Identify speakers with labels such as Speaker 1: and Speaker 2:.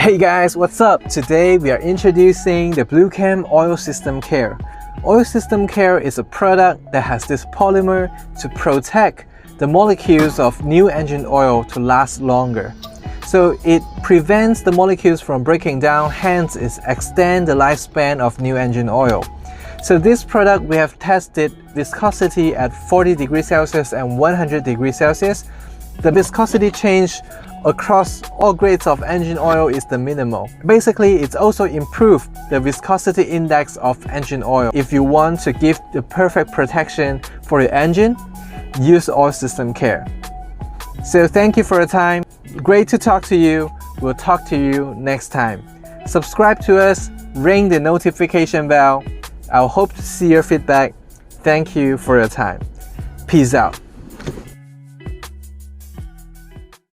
Speaker 1: Hey guys, what's up? Today we are introducing the bluechem Oil System Care. Oil System Care is a product that has this polymer to protect the molecules of new engine oil to last longer. So it prevents the molecules from breaking down, hence it extends the lifespan of new engine oil. So this product we have tested viscosity at 40 degrees Celsius and 100 degrees Celsius. The viscosity change across all grades of engine oil is the minimal. Basically, it's also improved the viscosity index of engine oil. If you want to give the perfect protection for your engine, use Oil System Care. So thank you for your time. Great to talk to you. We'll talk to you next time. Subscribe to us, ring the notification bell. I'll hope to see your feedback. Thank you for your time. Peace out.